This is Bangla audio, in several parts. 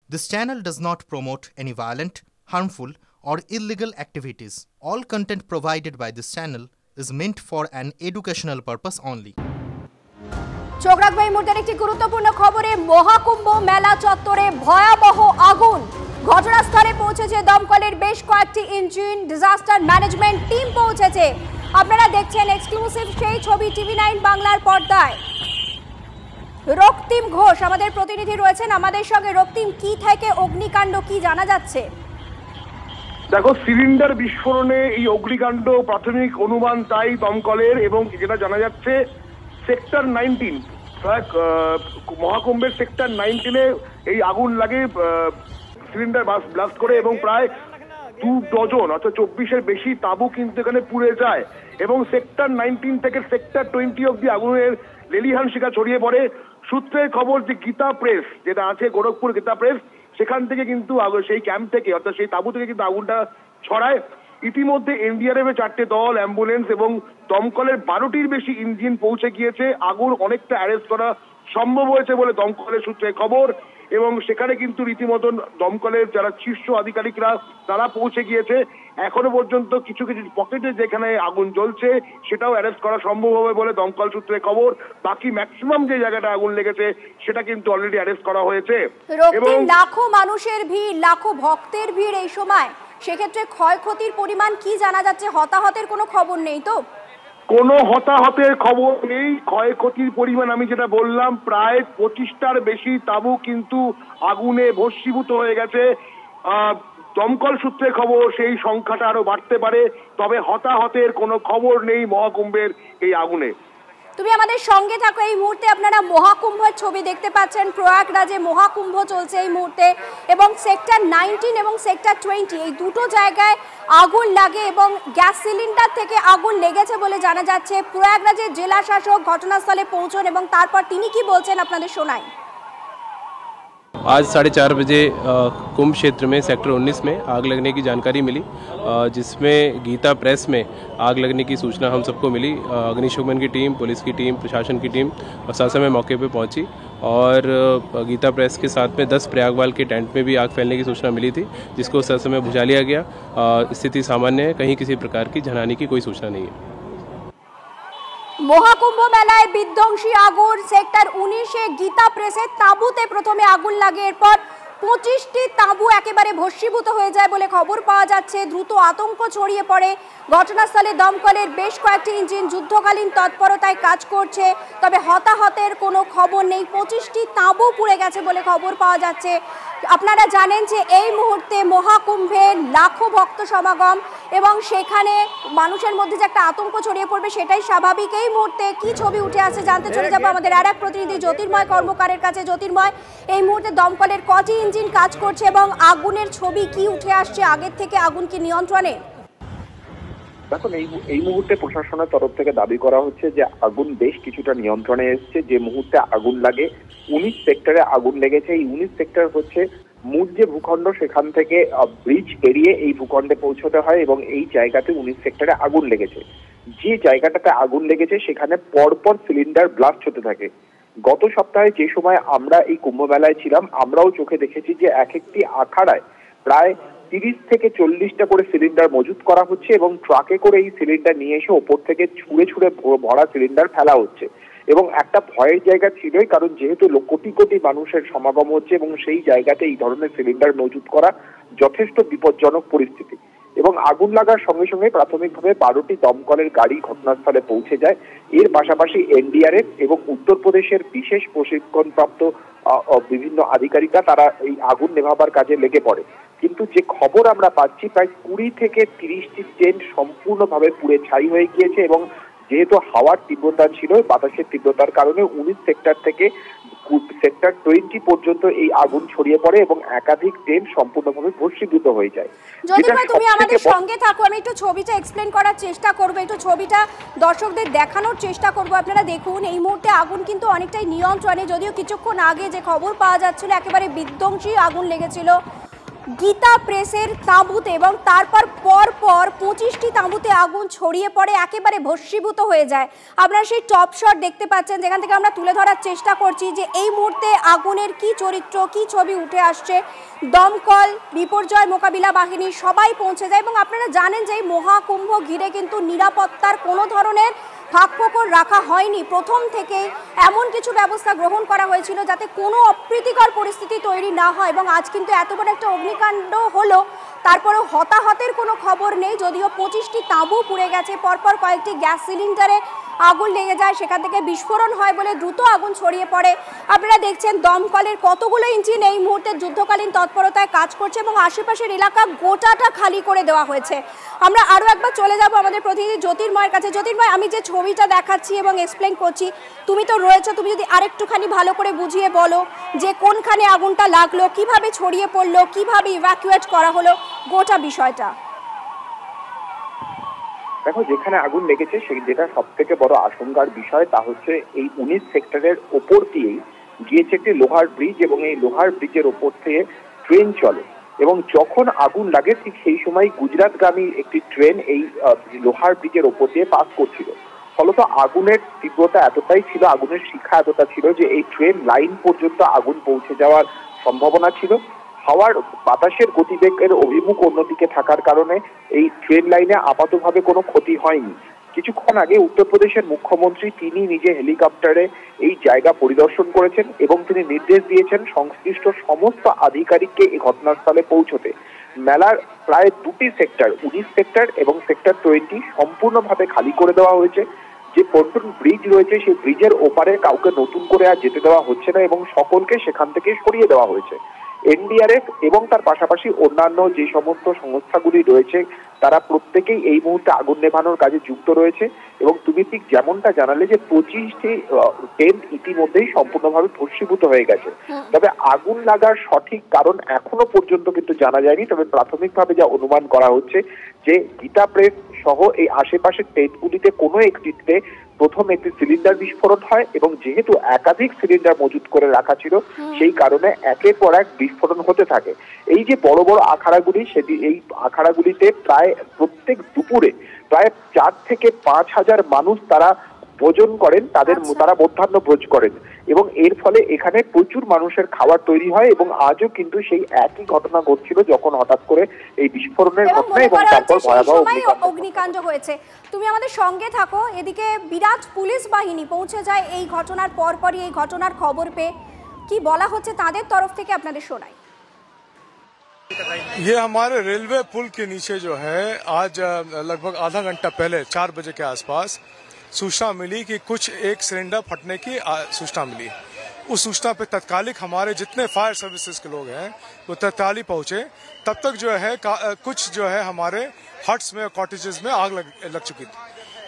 This channel does not promote any violent, harmful, or illegal activities. All content provided by this channel is meant for an educational purpose only. চোখ রাখবো এই মুহূর্তের একটি গুরুত্বপূর্ণ খবরে। মহাকুম্ভ মেলা চত্বরে ভয়াবহ আগুন। ঘটনাস্থলে পৌঁছেছে দমকলের বেশ কয়েকটি ইঞ্জিন, ডিজাস্টার ম্যানেজমেন্ট টিম পৌঁছেছে। আপনারা দেখছেন এক্সক্লুসিভ সেই ছবি টিভি9 বাংলার পর্দায়। রক্তিম ঘোষ আমাদের প্রতিনিধি রয়েছেন আমাদের সঙ্গে। রক্তিম, কি থেকে অগ্নিকাণ্ড, কি জানা যাচ্ছে? দেখো, সিলিন্ডার বিস্ফোরণে এই অগ্নিকাণ্ড, প্রাথমিক অনুমান তাই দমকলের, এবং যেটা জানা যাচ্ছে সেক্টর 19 মহাকুম্ভের সেক্টর 19-এ এই আগুন লাগে সিলিন্ডার ব্লাস্ট করে, এবং প্রায় 2 ডজন অর্থাৎ 24-এর বেশি তাঁবু কিন্তু এখানে পুড়ে যায়, এবং সেক্টর 19 থেকে সেক্টর 20 অব্দি আগুনের লেলিহান শিখা ছড়িয়ে পড়ে। সূত্রের খবর যে গীতা প্রেস যেটা আছে গোরখপুর গীতা প্রেস, সেখান থেকে কিন্তু সেই ক্যাম্প থেকে অর্থাৎ সেই তাঁবু থেকে কিন্তু আগুনটা ছড়ায়। ইতিমধ্যে এনডিআরএফ-এর 4টে দল, অ্যাম্বুলেন্স এবং দমকলের 12টির বেশি ইঞ্জিন পৌঁছে গিয়েছে। আগুন অনেকটা অ্যারেস্ট করা সম্ভব হয়েছে বলে দমকলের সূত্রে খবর, এবং সেখানে কিন্তু রীতিমতন দমকলের যারা শীর্ষ আধিকারিকরা তারা পৌঁছে গিয়েছে। এখনো পর্যন্ত কিছু কিছু পকেটে যেখানে আগুন জ্বলছে সেটাও অ্যারেস্ট করা সম্ভব হবে বলে দমকল সূত্রে খবর। বাকি ম্যাক্সিমাম যে জায়গাটা আগুন লেগেছে সেটা কিন্তু অলরেডি অ্যারেস্ট করা হয়েছে। এবং লাখো মানুষের ভিড়, লাখো ভক্তের ভিড় এই সময়, সেক্ষেত্রে ক্ষয়ক্ষতির পরিমাণ কি জানা যাচ্ছে? হতাহতের কোনো খবর নেই তো? কোনো হতাহতের খবর নেই। ক্ষয়ক্ষতির পরিমাণ আমি যেটা বললাম, প্রায় 25টার বেশি তাঁবু কিন্তু আগুনে ভস্মীভূত হয়ে গেছে। দমকল সূত্রে খবর সেই সংখ্যাটা আরো বাড়তে পারে, তবে হতাহতের কোনো খবর নেই মহাকুম্ভের এই আগুনে। তুমি আমাদের সঙ্গে থাকো। এই মুহূর্তে আপনারা মহাকুম্ভের ছবি দেখতে পাচ্ছেন। প্রয়াগরাজে মহাকুম্ভ চলছে এই মুহূর্তে, এবং সেক্টর 19 এবং সেক্টর 20 এই দুটো জায়গায় আগুন লাগে, এবং গ্যাস সিলিন্ডার থেকে আগুন লেগেছে বলে জানা যাচ্ছে। প্রয়াগরাজের জেলা শাসক ঘটনাস্থলে পৌঁছন এবং তারপর তিনি কি বলছেন আপনাদের শোনাই। आज 4:30 बजे कुंभ क्षेत्र में सेक्टर 19 में आग लगने की जानकारी मिली, जिसमें गीता प्रेस में आग लगने की सूचना हम सबको मिली। अग्निशमन की टीम, पुलिस की टीम, प्रशासन की टीम साथ समय मौके पे पहुंची, और गीता प्रेस के साथ में 10 प्रयागवाल के टेंट में भी आग फैलने की सूचना मिली थी, जिसको साथ समय बुझा लिया गया। स्थिति सामान्य है, कहीं किसी प्रकार की जनहानि की कोई सूचना नहीं है। মহাকুম্ভ মেলায় বিধ্বংসী আগুন। সেক্টর 19-এ গীতা প্রেসের তাঁবুতে প্রথমে আগুন লাগে, এরপর 25টি তাঁবু একেবারে ভস্মীভূত হয়ে যায় বলে খবর পাওয়া যাচ্ছে। দ্রুত আতঙ্ক ছড়িয়ে পড়ে। ঘটনাস্থলে দমকলের বেশ কয়েকটি ইঞ্জিন যুদ্ধকালীন তৎপরতায় কাজ করছে, তবে হতাহতের কোনো খবর নেই। 25টি তাঁবু পুড়ে গেছে বলে খবর পাওয়া যাচ্ছে। আপনারা জানেন যে এই মুহূর্তে মহাকুম্ভে লাখো ভক্ত সমাগম, এবং সেখানে মানুষের মধ্যে যে একটা আতঙ্ক ছড়িয়ে পড়বে সেটাই স্বাভাবিক। এই মুহূর্তে কি ছবি উঠে আসছে জানতে চলে যাবো আমাদের আর এক প্রতিনিধি জ্যোতির্ময় কর্মকারের কাছে। জ্যোতির্ময়, এই মুহূর্তে দমকলের কটি ইঞ্জিন কাজ করছে এবং আগুনের ছবি কি উঠে আসছে আগের থেকে? আগুন কি নিয়ন্ত্রণে? দেখুন, এই মুহূর্তে প্রশাসনের তরফ থেকে দাবি করা হচ্ছে যে আগুন বেশ কিছুটা নিয়ন্ত্রণে এসছে। যে মুহূর্তে আগুন লাগে 19 সেক্টরে আগুন লেগেছে। এই 19 সেক্টর হচ্ছে মূল যে ভূখণ্ড, সেখান থেকে ব্রিজ পেরিয়ে এই ভূখণ্ডে পৌঁছতে হয়, এবং এই জায়গাতে 19 সেক্টরে আগুন লেগেছে। যে জায়গাটাতে আগুন লেগেছে সেখানে পরপর সিলিন্ডার ব্লাস্ট হতে থাকে। গত সপ্তাহে যে সময় আমরা এই কুম্ভ মেলায় ছিলাম, আমরাও চোখে দেখেছি যে এক একটি আখাড়ায় প্রায় 30 থেকে 40টা করে সিলিন্ডার মজুত করা হচ্ছে, এবং ট্রাকে করে এই সিলিন্ডার নিয়ে এসে ওপর থেকে ছুঁড়ে ছুঁড়ে ভরা সিলিন্ডার ফেলা হচ্ছে। এবং একটা ভয়ের জায়গা ছিলই, কারণ যেহেতু কোটি কোটি মানুষের সমাগম হচ্ছে, এবং সেই জায়গাতে এই ধরনের সিলিন্ডার মজুত করা যথেষ্ট বিপজ্জনক পরিস্থিতি। এবং আগুন লাগার সঙ্গে সঙ্গে প্রাথমিকভাবে 12টি দমকলের গাড়ি ঘটনাস্থলে পৌঁছে যায়। এর পাশাপাশি এনডিআরএফ এবং উত্তরপ্রদেশের বিশেষ প্রশিক্ষণপ্রাপ্ত বিভিন্ন আধিকারিকরা তারা এই আগুন নেভাবার কাজে লেগে পড়ে। কিন্তু যে খবর আমরা পাচ্ছি, প্রায় 20 থেকে 30টি টেন্ট সম্পূর্ণভাবে পুড়ে ছাই হয়ে গিয়েছে, এবং যেহেতু হাওয়ার তীব্রতা ছিল, বাতাসের তীব্রতার কারণে 19 সেক্টর থেকে সেক্টর 20 পর্যন্ত এই আগুন ছড়িয়ে পড়ে, এবং একাধিক ট্রেন সম্পূর্ণভাবে ভস্মীভূত হয়ে যায়। জ্যোতির্ময়, তুমি আমাদের সঙ্গে থাকো। আমি একটু ছবিটা এক্সপ্লেন করার চেষ্টা করবো, একটু ছবিটা দর্শকদের দেখানোর চেষ্টা করবো। আপনারা দেখুন, এই মুহূর্তে আগুন কিন্তু অনেকটাই নিয়ন্ত্রণে, যদিও কিছুক্ষণ আগে যে খবর পাওয়া যাচ্ছিল একেবারে বিধ্বংসী আগুন লেগেছিল। গীতা প্রেসের তাঁবুতে এবং তারপর পর 25টি তাঁবুতে আগুন ছড়িয়ে পড়ে, একেবারে ভস্মীভূত হয়ে যায়। আপনারা সেই টপ শট দেখতে পাচ্ছেন, যেখান থেকে আমরা তুলে ধরার চেষ্টা করছি যে এই মুহূর্তে আগুনের কি চরিত্র, কি ছবি উঠে আসছে। দমকল, বিপর্যয় মোকাবিলা বাহিনী সবাই পৌঁছে যায় এবং আপনারা জানেন যে এই মহাকুম্ভ ঘিরে কিন্তু নিরাপত্তার কোনো ধরনের ফাঁকফোকর রাখা হয়নি। প্রথম থেকেই এমন কিছু ব্যবস্থা গ্রহণ করা হয়েছিল যাতে কোনো অপ্রীতিকর পরিস্থিতি তৈরি না হয় এবং আজ কিন্তু এত বড় একটা অগ্নিকাণ্ড হলো, তারপরেও হতাহতের কোনো খবর নেই। যদিও 25টি তাঁবু পুড়ে গেছে, পরপর কয়েকটি গ্যাস সিলিন্ডারে আগুন লেগে যায়, সেখান থেকে বিস্ফোরণ হয় বলে দ্রুত আগুন ছড়িয়ে পড়ে। আপনারা দেখছেন দমকলের কতগুলো ইঞ্জিন এই মুহূর্তে যুদ্ধকালীন তৎপরতায় কাজ করছে এবং আশেপাশের এলাকা গোটাটা খালি করে দেওয়া হয়েছে। আমরা আরও একবার চলে যাব আমাদের প্রতিনিধি জ্যোতির্ময়ের কাছে। জ্যোতির্ময়, আমি যে ছবিটা দেখাচ্ছি এবং এক্সপ্লেন করছি, তুমি তো রয়েছে, তুমি যদি আরেকটুখানি ভালো করে বুঝিয়ে বলো যে কোনখানে আগুনটা লাগলো, কিভাবে ছড়িয়ে পড়লো, কিভাবে ইভ্যাকুয়েট করা হলো গোটা বিষয়টা। দেখো, যেখানে আগুন লেগেছে সেই যেটা সব থেকে বড় আশঙ্কার বিষয় তা হচ্ছে এই 19 সেক্টরের ওপর দিয়েই গিয়েছে একটি লোহার ব্রিজ এবং এই লোহার ব্রিজের ওপর থেকে ট্রেন চলে এবং যখন আগুন লাগে ঠিক সেই সময় গুজরাটগামী একটি ট্রেন এই লোহার ব্রিজের ওপর দিয়ে পাস করছিল। ফলত আগুনের তীব্রতা এতটাই ছিল, আগুনের শিখা এতটা ছিল যে এই ট্রেন লাইন পর্যন্ত আগুন পৌঁছে যাওয়ার সম্ভাবনা ছিল। হাওয়ার বাতাসের গতিবেগের অভিমুখ অন্যদিকে থাকার কারণে এই ট্রেন লাইনে আপাতভাবে কোনো ক্ষতি হয়নি। কিছুক্ষণ আগে উত্তরপ্রদেশের মুখ্যমন্ত্রী তিনি নিজে হেলিকপ্টারে এই জায়গা পরিদর্শন করেছেন এবং তিনি নির্দেশ দিয়েছেন সংশ্লিষ্ট সমস্ত আধিকারিককে এই ঘটনাস্থলে পৌঁছতে। মেলার প্রায় 2টি সেক্টর, 19 সেক্টর এবং সেক্টর 20 সম্পূর্ণভাবে খালি করে দেওয়া হয়েছে। যে পন্টুন ব্রিজ রয়েছে সেই ব্রিজের ওপারে কাউকে নতুন করে আর যেতে দেওয়া হচ্ছে না এবং সকলকে সেখান থেকে সরিয়ে দেওয়া হয়েছে। এনডিআরএফ এবং তার পাশাপাশি অন্যান্য যে সমস্ত সংস্থাগুলি রয়েছে তারা প্রত্যেকেই এই মুহূর্তে আগুন নেভানোর কাজে যুক্ত রয়েছে এবং তুমি ঠিক যেমনটা জানালে যে 25টি টেন্ট ইতিমধ্যেই সম্পূর্ণভাবে ভস্মীভূত হয়ে গেছে। তবে আগুন লাগার সঠিক কারণ এখনো পর্যন্ত কিন্তু জানা যায়নি। তবে প্রাথমিকভাবে যা অনুমান করা হচ্ছে যে গীতা প্রেস সহ এই আশেপাশের টেন্টগুলিতে কোনো একটিতে প্রথম একটি সিলিন্ডার বিস্ফোরণ হয় এবং যেহেতু একাধিক সিলিন্ডার মজুত করে রাখা ছিল সেই কারণে একের পর এক বিস্ফোরণ হতে থাকে। এই যে বড় বড় আখাড়াগুলি, এই আখাড়াগুলিতে প্রায় প্রত্যেক দুপুরে প্রায় 4 থেকে 5 হাজার মানুষ তারা ভোজন করেন, তারা মধ্যাহ্ন ভোজ করেন এবং এর ফলে এখানে প্রচুর মানুষের খাবার তৈরি হয় এবং আজও কিন্তু সেই একই ঘটনা ঘটছিল যখন হঠাৎ করে এই বিস্ফোরণের ঘটনা এবং তারপর ভয়াবহ অগ্নিকাণ্ড হয়েছে। তুমি আমাদের সঙ্গে থাকো। এদিকে বিরাট পুলিশ বাহিনী পৌঁছে যায় এই ঘটনার পরপরই, এই ঘটনার খবর পেয়ে কি বলা হচ্ছে তাদের তরফ থেকে আপনাদের শোনাই। ये हमारे रेलवे पुल के नीचे जो है आज लगभग आधा घंटा पहले 4 बजे के आसपास सूचना मिली कि कुछ एक सिलेंडर फटने की सूचना मिली। उस सूचना पे तत्कालिक हमारे जितने फायर सर्विसेज के लोग हैं वो तत्कालिक पहुंचे। तब तक जो है कुछ जो है हमारे हट्स में, कॉटेजेस में आग लग चुकी थी।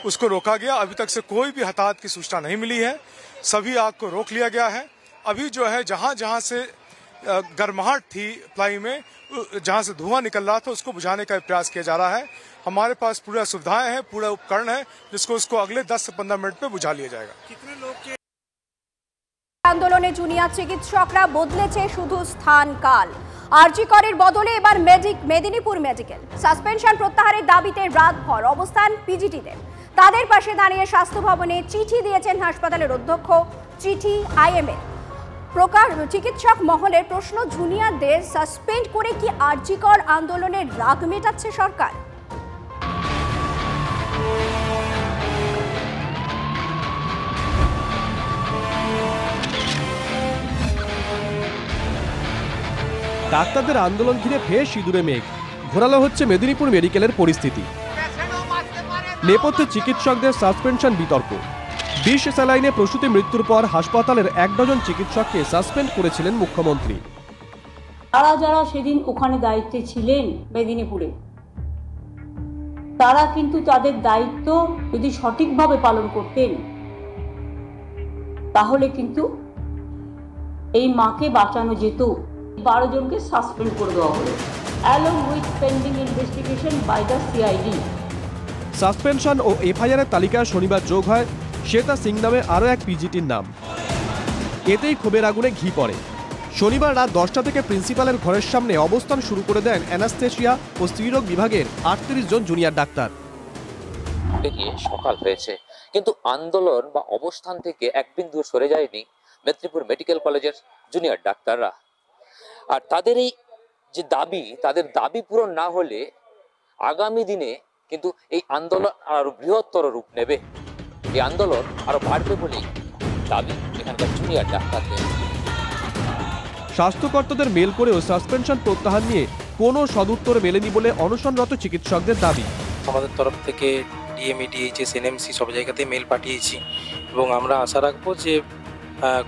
उसको रोका गया। अभी तक से कोई भी हताहत की सूचना नहीं मिली है। सभी आग को रोक लिया गया है। अभी जो है जहां जहां से गर्माहट थी प्लाई में, जहां से धुआं निकल रहा था, उसको बुझाने का प्रयास किया जा रहा है। हमारे पास पूरा सुविधाएं हैं, पूरा उपकरण है जिसको उसको अगले 10 से 15 मिनट में बुझा लिया जाएगा। कितने लोग के আন্দোলনে জুনিয়র চিকিৎসকরা বদলেছে শুধু স্থান কাল। আরজি করের বদলে এবার মেদিনীপুর মেডিকেল। সাসপেনশন প্রত্যাহারের দাবিতে রাতভর অবস্থান পিজিটিদের। তাদের পাশে দাঁড়িয়ে স্বাস্থ্য ভবনে চিঠি দিয়েছেন হাসপাতালের অধ্যক্ষ, চিঠি আইএমএ। চিকিৎসক মহলের প্রশ্ন, জুনিয়রদের সাসপেন্ড করে কি আরজি কর আন্দোলনের রাগ মেটাচ্ছে সরকার? ডাক্তারদের আন্দোলন ঘিরে ফের সিঁদুরে মেঘ। ঘোরালো হচ্ছে মেদিনীপুর মেডিকেলের পরিস্থিতি। নেপথ্যে চিকিৎসকদের সাসপেনশন বিতর্ক। 20 স্যালাইনে প্রসূতি মৃত্যুর পর হাসপাতালের 1 ডজন চিকিৎসককে সাসপেন্ড করেছিলেন মুখ্যমন্ত্রী। যারা যারা সেদিন ওখানে দায়িত্বে ছিলেন মেদিনীপুরে, তারা কিন্তু তাদের দায়িত্ব যদি সঠিকভাবে পালন করতেন তাহলে কিন্তু এই মাকে বাঁচানো যেত। 12 জনকে সাসপেন্ড করে দেওয়া হলো along with pending investigation by the CID। Suspension ও এফআইআর এর তালিকায় শনিবার যোগ হয় শ্বেতা সিং নামে আরও এক পিজিটির নাম। এতেই ক্ষোভের আগুনে ঘি পড়ে। শনিবার রাত 10টা থেকে প্রিন্সিপালের ঘরের সামনে অবস্থান শুরু করে দেন অ্যানাস্থেসিয়া ও স্ত্রীরোগ বিভাগের 38 জন জুনিয়র ডাক্তার। পেরিয়ে সকাল হয়েছে, কিন্তু আন্দোলন বা অবস্থান থেকে এক বিন্দু সরে যায়নি মেদিনীপুর মেডিকেল কলেজের জুনিয়র ডাক্তাররা। আর তাদের এই যে দাবি, তাদের দাবি পূরণ না হলে আগামী দিনে কিন্তু এই আন্দোলন আরো বৃহত্তর রূপ নেবে। এই আন্দোলন আরো বাড়বে বলেই দাবি এখানকার জুনিয়র ডাক্তারদের। স্বাস্থ্যকর্তাদের মেল করেও সাসপেনশন প্রত্যাহার নিয়ে কোনো সদুত্তর মেলেনি বলে অনশনরত চিকিৎসকদের দাবি। আমাদের তরফ থেকে ডিএমই, ডিএইচএস, এনএমসি সব জায়গাতেই মেল পাঠিয়েছি এবং আমরা আশা রাখবো যে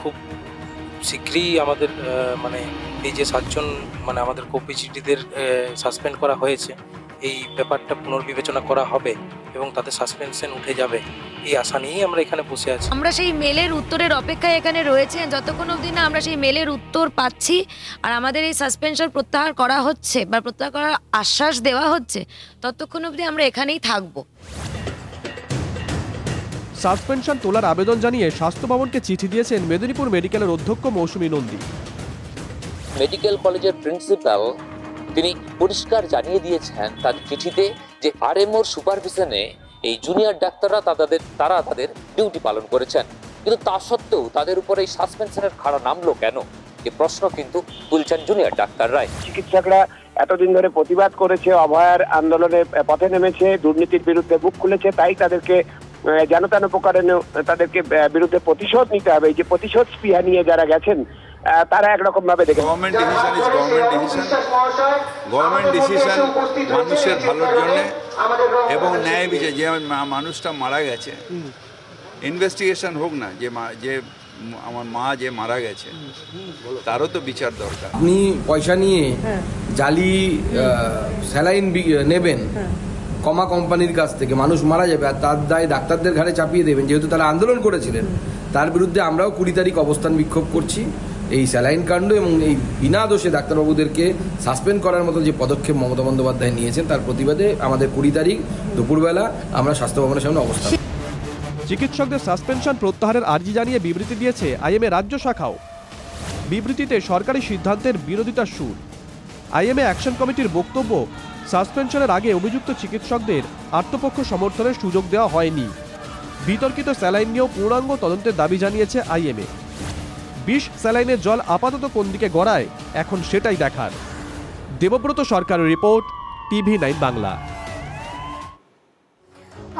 খুব শীঘ্রই আমাদের এই যে 7 জন আমাদের কোপিজিটিদের সাসপেন্ড করা হয়েছে, এই ব্যাপারটা পুনর্বিবেচনা করা হবে এবং তাদের সাসপেনশন উঠে যাবে, এই আশা নিয়েই আমরা এখানে বসে আছি। আমরা সেই মেলের উত্তরের অপেক্ষায় এখানে রয়েছে, যতক্ষণ অবধি না আমরা সেই মেলের উত্তর পাচ্ছি আর আমাদের এই সাসপেনশন প্রত্যাহার করা হচ্ছে বা প্রত্যাহার করার আশ্বাস দেওয়া হচ্ছে, ততক্ষণ অবধি আমরা এখানেই থাকবো। সাসপেনশন তোলার আবেদন জানিয়ে স্বাস্থ্য ভবনকে চিঠি দিয়েছেন মেদিনীপুর মেডিকেলের অধ্যক্ষ মৌসুমী নন্দী। মেডিকেল কলেজের প্রিন্সিপাল তিনি পরিষ্কার জানিয়ে দিয়েছেন তার চিঠিতে যে আরএমওর সুপারভিশনে এই জুনিয়র ডাক্তাররা তাদের ডিউটি পালন করেছেন, কিন্তু তা সত্ত্বেও তাদের উপর এই সাসপেনশনের খাড়া নামলো কেন, এই প্রশ্ন কিন্তু তুলছেন জুনিয়র ডাক্তাররাই। চিকিৎসকরা এতদিন ধরে প্রতিবাদ করেছে, অভয়ার আন্দোলনে পথে নেমেছে, দুর্নীতির বিরুদ্ধে বুক খুলেছে, তাই তাদেরকে যেন তেন প্রকারে তাদেরকে বিরুদ্ধে প্রতিশোধ নিতে হবে। এই যে প্রতিশোধ স্পৃহা নিয়ে যারা গেছেন তারা একরকম ভাবে দেখে গভর্নমেন্ট ডিসিশন মানুষের ভালোর জন্য এবং ন্যায় বিচার। যে মানুষটা মারা গেছে, ইনভেস্টিগেশন হোক না, যে আমার মা যে মারা গেছে তারও তো বিচার দরকার। আপনি পয়সা নিয়ে জালি স্যালাইন নেবেন কমা কোম্পানির কাছ থেকে, মানুষ মারা যাবে আর তার দায় ডাক্তারদের ঘাড়ে চাপিয়ে দেবেন, যেহেতু তারা আন্দোলন করেছিলেন। তার বিরুদ্ধে আমরাও 20 তারিখ অবস্থান বিক্ষোভ করছি। এই স্যালাইন কাণ্ড এবং এই বিনা দোষে ডাক্তারবাবুদেরকে সাসপেন্ড করার মতো যে পদক্ষেপ মমতা বন্দ্যোপাধ্যায় নিয়েছেন, তার প্রতিবাদে আমাদের 20 তারিখ দুপুরবেলা আমরা স্বাস্থ্য ভবনের সামনে অবস্থান। চিকিৎসকদের সাসপেনশন প্রত্যাহারের আর্জি জানিয়ে বিবৃতি দিয়েছে আইএমএ রাজ্য শাখাও। বিবৃতিতে সরকারি সিদ্ধান্তের বিরোধিতার সুর। আইএমএ অ্যাকশন কমিটির বক্তব্য, সাসপেনশনের আগে অভিযুক্ত চিকিৎসকদের আত্মপক্ষ সমর্থনের সুযোগ দেওয়া হয়নি। বিতর্কিত স্যালাইন নিয়েও পূর্ণাঙ্গ তদন্তের দাবি জানিয়েছে আইএমএ। 20 স্যালাইনের জল আপাতত কোন দিকে গড়ায় এখন সেটাই দেখার। দেবব্রত সরকারের রিপোর্ট, TV9 বাংলা।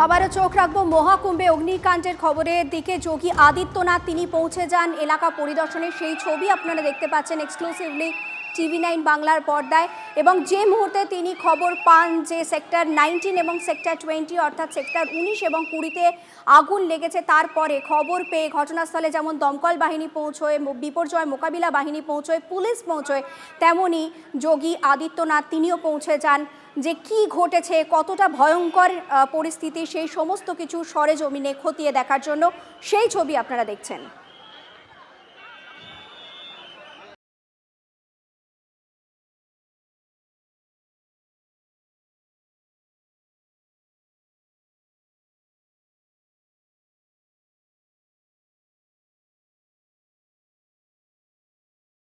আবারও চোখ রাখবো মহাকুম্ভে অগ্নিকাণ্ডের খবরের দিকে। যোগী আদিত্যনাথ তিনি পৌঁছে যান এলাকা পরিদর্শনে, সেই ছবি আপনারা দেখতে পাচ্ছেন এক্সক্লুসিভলি TV9 বাংলার পর্দায়। এবং যে মুহূর্তে তিনি খবর পান যে সেক্টর 19 এবং সেক্টর 20 অর্থাৎ সেক্টর 19 এবং 20-তে আগুন লেগেছে, তারপরে খবর পেয়ে ঘটনাস্থলে যেমন দমকল বাহিনী পৌঁছয়, বিপর্যয় মোকাবিলা বাহিনী পৌঁছয়, পুলিশ পৌঁছয়, তেমনি যোগী আদিত্যনাথ তিনিও পৌঁছে যান। যে কি ঘটেছে, কতটা ভয়ঙ্কর পরিস্থিতি, সেই সমস্ত কিছু সরেজমিনে খতিয়ে দেখার জন্য সেই ছবি আপনারা দেখছেন।